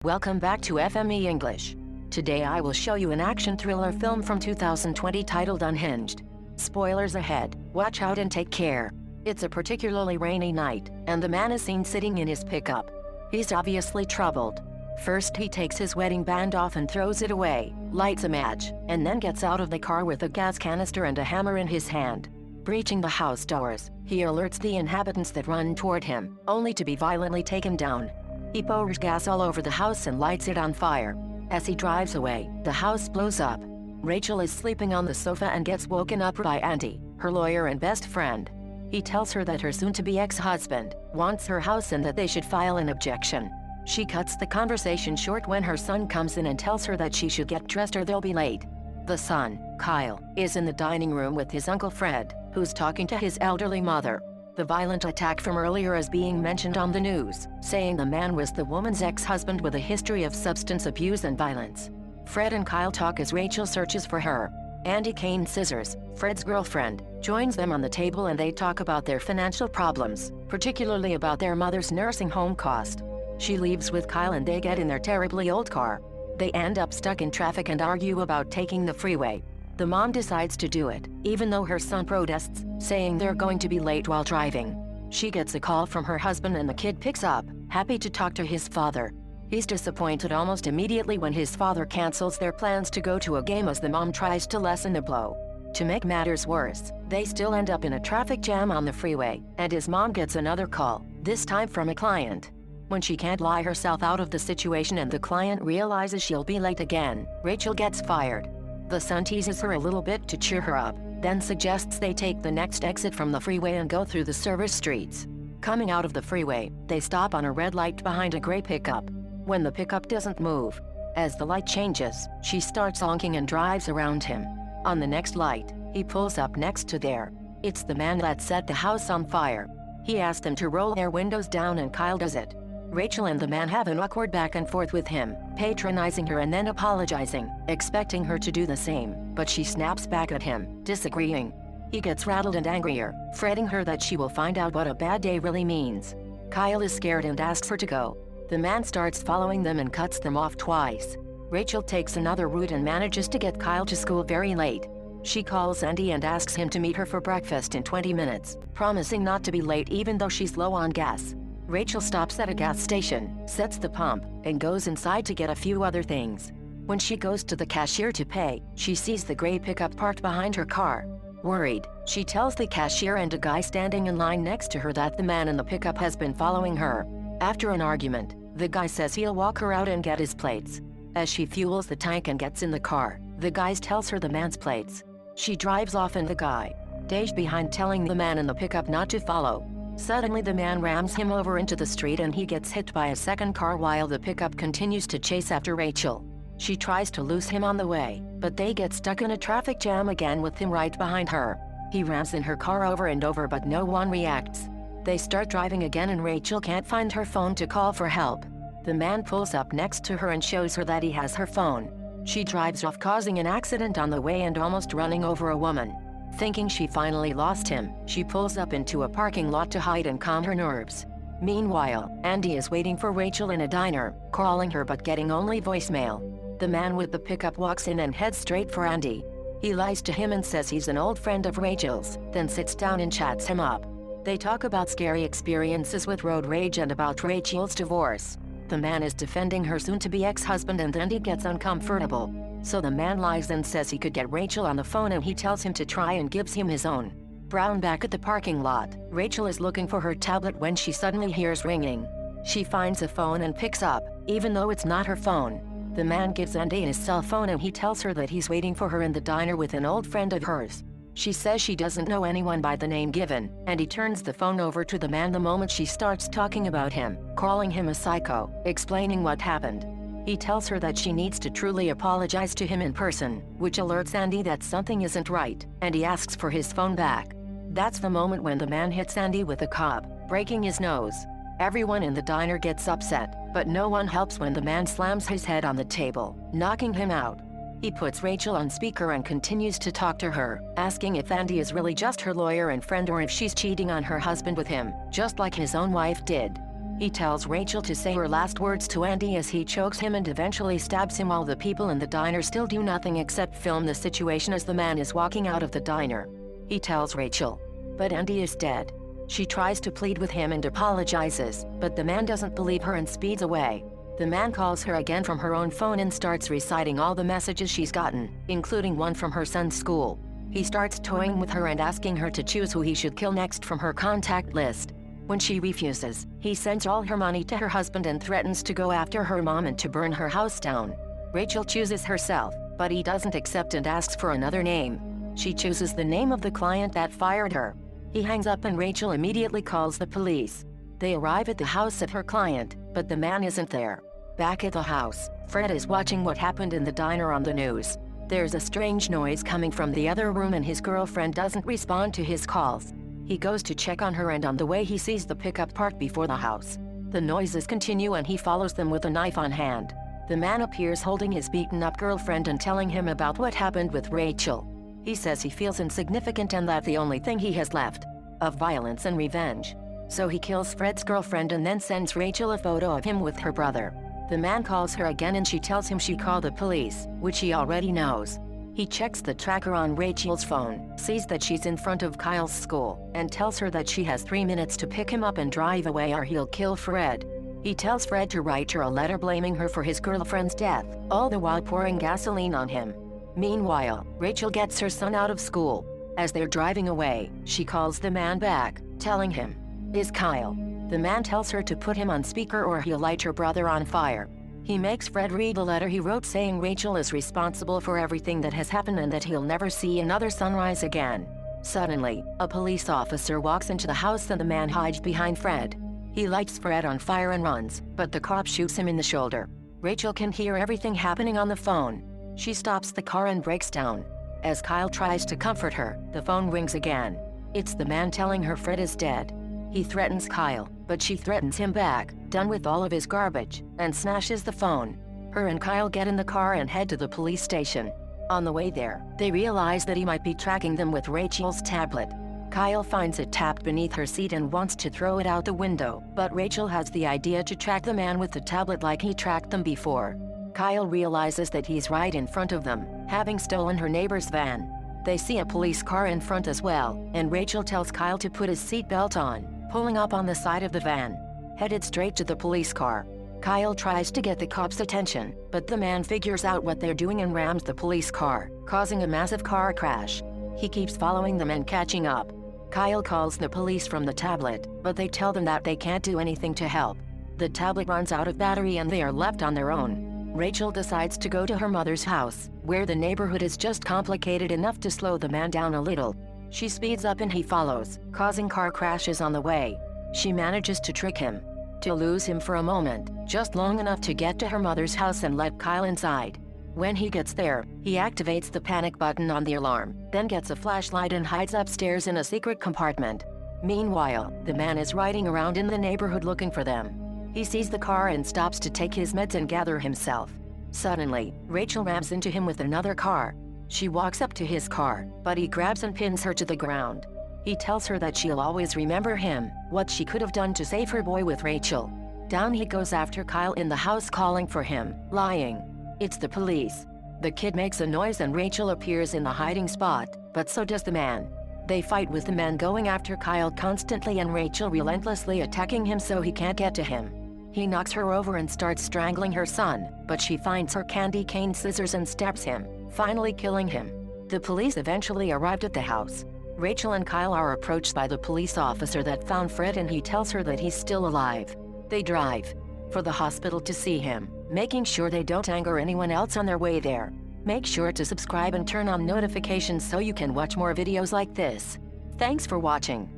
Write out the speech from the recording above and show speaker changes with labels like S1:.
S1: Welcome back to FME English. Today I will show you an action thriller film from 2020 titled Unhinged. Spoilers ahead, watch out and take care. It's a particularly rainy night, and the man is seen sitting in his pickup. He's obviously troubled. First he takes his wedding band off and throws it away, lights a match, and then gets out of the car with a gas canister and a hammer in his hand. Breaching the house doors, he alerts the inhabitants that run toward him, only to be violently taken down. He pours gas all over the house and lights it on fire. As he drives away, the house blows up. Rachel is sleeping on the sofa and gets woken up by Andy, her lawyer and best friend. He tells her that her soon-to-be ex-husband wants her house and that they should file an objection. She cuts the conversation short when her son comes in and tells her that she should get dressed or they'll be late. The son, Kyle, is in the dining room with his uncle Fred, who's talking to his elderly mother. The violent attack from earlier is being mentioned on the news, saying the man was the woman's ex-husband with a history of substance abuse and violence. Fred and Kyle talk as Rachel searches for her. Andy Kane Scissors, Fred's girlfriend, joins them on the table and they talk about their financial problems, particularly about their mother's nursing home cost. She leaves with Kyle and they get in their terribly old car. They end up stuck in traffic and argue about taking the freeway. The mom decides to do it, even though her son protests, saying they're going to be late while driving. She gets a call from her husband and the kid picks up, happy to talk to his father. He's disappointed almost immediately when his father cancels their plans to go to a game as the mom tries to lessen the blow. To make matters worse, they still end up in a traffic jam on the freeway, and his mom gets another call, this time from a client. When she can't lie herself out of the situation and the client realizes she'll be late again, Rachel gets fired. The son teases her a little bit to cheer her up, then suggests they take the next exit from the freeway and go through the service streets. Coming out of the freeway, they stop on a red light behind a gray pickup. When the pickup doesn't move, as the light changes, she starts honking and drives around him. On the next light, he pulls up next to there. It's the man that set the house on fire. He asks them to roll their windows down and Kyle does it. Rachel and the man have an awkward back and forth with him, patronizing her and then apologizing, expecting her to do the same, but she snaps back at him, disagreeing. He gets rattled and angrier, fretting her that she will find out what a bad day really means. Kyle is scared and asks her to go. The man starts following them and cuts them off twice. Rachel takes another route and manages to get Kyle to school very late. She calls Andy and asks him to meet her for breakfast in 20 minutes, promising not to be late even though she's low on gas. Rachel stops at a gas station, sets the pump, and goes inside to get a few other things. When she goes to the cashier to pay, she sees the gray pickup parked behind her car. Worried, she tells the cashier and a guy standing in line next to her that the man in the pickup has been following her. After an argument, the guy says he'll walk her out and get his plates. As she fuels the tank and gets in the car, the guy tells her the man's plates. She drives off and the guy stays behind telling the man in the pickup not to follow. Suddenly the man rams him over into the street and he gets hit by a second car while the pickup continues to chase after Rachel. She tries to lose him on the way, but they get stuck in a traffic jam again with him right behind her. He rams in her car over and over but no one reacts. They start driving again and Rachel can't find her phone to call for help. The man pulls up next to her and shows her that he has her phone. She drives off causing an accident on the way and almost running over a woman. Thinking she finally lost him, she pulls up into a parking lot to hide and calm her nerves. Meanwhile, Andy is waiting for Rachel in a diner, calling her but getting only voicemail. The man with the pickup walks in and heads straight for Andy. He lies to him and says he's an old friend of Rachel's, then sits down and chats him up. They talk about scary experiences with road rage and about Rachel's divorce. The man is defending her soon-to-be ex-husband and Andy gets uncomfortable. So the man lies and says he could get Rachel on the phone and he tells him to try and gives him his own. Brown back at the parking lot, Rachel is looking for her tablet when she suddenly hears ringing. She finds a phone and picks up, even though it's not her phone. The man gives Andy his cell phone and he tells her that he's waiting for her in the diner with an old friend of hers. She says she doesn't know anyone by the name given, and he turns the phone over to the man the moment she starts talking about him, calling him a psycho, explaining what happened. He tells her that she needs to truly apologize to him in person, which alerts Andy that something isn't right, and he asks for his phone back. That's the moment when the man hits Andy with a cob, breaking his nose. Everyone in the diner gets upset, but no one helps when the man slams his head on the table, knocking him out. He puts Rachel on speaker and continues to talk to her, asking if Andy is really just her lawyer and friend or if she's cheating on her husband with him, just like his own wife did. He tells Rachel to say her last words to Andy as he chokes him and eventually stabs him while the people in the diner still do nothing except film the situation as the man is walking out of the diner. He tells Rachel, but Andy is dead. She tries to plead with him and apologizes, but the man doesn't believe her and speeds away. The man calls her again from her own phone and starts reciting all the messages she's gotten, including one from her son's school. He starts toying with her and asking her to choose who he should kill next from her contact list. When she refuses, he sends all her money to her husband and threatens to go after her mom and to burn her house down. Rachel chooses herself, but he doesn't accept and asks for another name. She chooses the name of the client that fired her. He hangs up and Rachel immediately calls the police. They arrive at the house of her client, but the man isn't there. Back at the house, Fred is watching what happened in the diner on the news. There's a strange noise coming from the other room and his girlfriend doesn't respond to his calls. He goes to check on her and on the way he sees the pickup parked before the house. The noises continue and he follows them with a knife on hand. The man appears holding his beaten-up girlfriend and telling him about what happened with Rachel. He says he feels insignificant and that the only thing he has left of violence and revenge. So he kills Fred's girlfriend and then sends Rachel a photo of him with her brother. The man calls her again and she tells him she called the police, which he already knows. He checks the tracker on Rachel's phone, sees that she's in front of Kyle's school, and tells her that she has 3 minutes to pick him up and drive away or he'll kill Fred. He tells Fred to write her a letter blaming her for his girlfriend's death, all the while pouring gasoline on him. Meanwhile, Rachel gets her son out of school. As they're driving away, she calls the man back, telling him, "Is Kyle?" The man tells her to put him on speaker or he'll light her brother on fire. He makes Fred read the letter he wrote saying Rachel is responsible for everything that has happened and that he'll never see another sunrise again. Suddenly, a police officer walks into the house and the man hides behind Fred. He lights Fred on fire and runs, but the cop shoots him in the shoulder. Rachel can hear everything happening on the phone. She stops the car and breaks down. As Kyle tries to comfort her, the phone rings again. It's the man telling her Fred is dead. He threatens Kyle, but she threatens him back, done with all of his garbage, and smashes the phone. Her and Kyle get in the car and head to the police station. On the way there, they realize that he might be tracking them with Rachel's tablet. Kyle finds it tapped beneath her seat and wants to throw it out the window, but Rachel has the idea to track the man with the tablet like he tracked them before. Kyle realizes that he's right in front of them, having stolen her neighbor's van. They see a police car in front as well, and Rachel tells Kyle to put his seatbelt on, pulling up on the side of the van. Headed straight to the police car. Kyle tries to get the cops' attention, but the man figures out what they're doing and rams the police car, causing a massive car crash. He keeps following them and catching up. Kyle calls the police from the tablet, but they tell them that they can't do anything to help. The tablet runs out of battery and they are left on their own. Rachel decides to go to her mother's house, where the neighborhood is just complicated enough to slow the man down a little. She speeds up and he follows, causing car crashes on the way. She manages to trick him, to lose him for a moment, just long enough to get to her mother's house and let Kyle inside. When he gets there, he activates the panic button on the alarm, then gets a flashlight and hides upstairs in a secret compartment. Meanwhile, the man is riding around in the neighborhood looking for them. He sees the car and stops to take his meds and gather himself. Suddenly, Rachel rams into him with another car. She walks up to his car, but he grabs and pins her to the ground. He tells her that she'll always remember him, what she could have done to save her boy with Rachel. Down he goes after Kyle in the house calling for him, lying. It's the police. The kid makes a noise and Rachel appears in the hiding spot, but so does the man. They fight with the man going after Kyle constantly and Rachel relentlessly attacking him so he can't get to him. He knocks her over and starts strangling her son, but she finds her candy cane scissors and stabs him, finally killing him. The police eventually arrived at the house. Rachel and Kyle are approached by the police officer that found Fred and he tells her that he's still alive. They drive for the hospital to see him, making sure they don't anger anyone else on their way there. Make sure to subscribe and turn on notifications so you can watch more videos like this. Thanks for watching.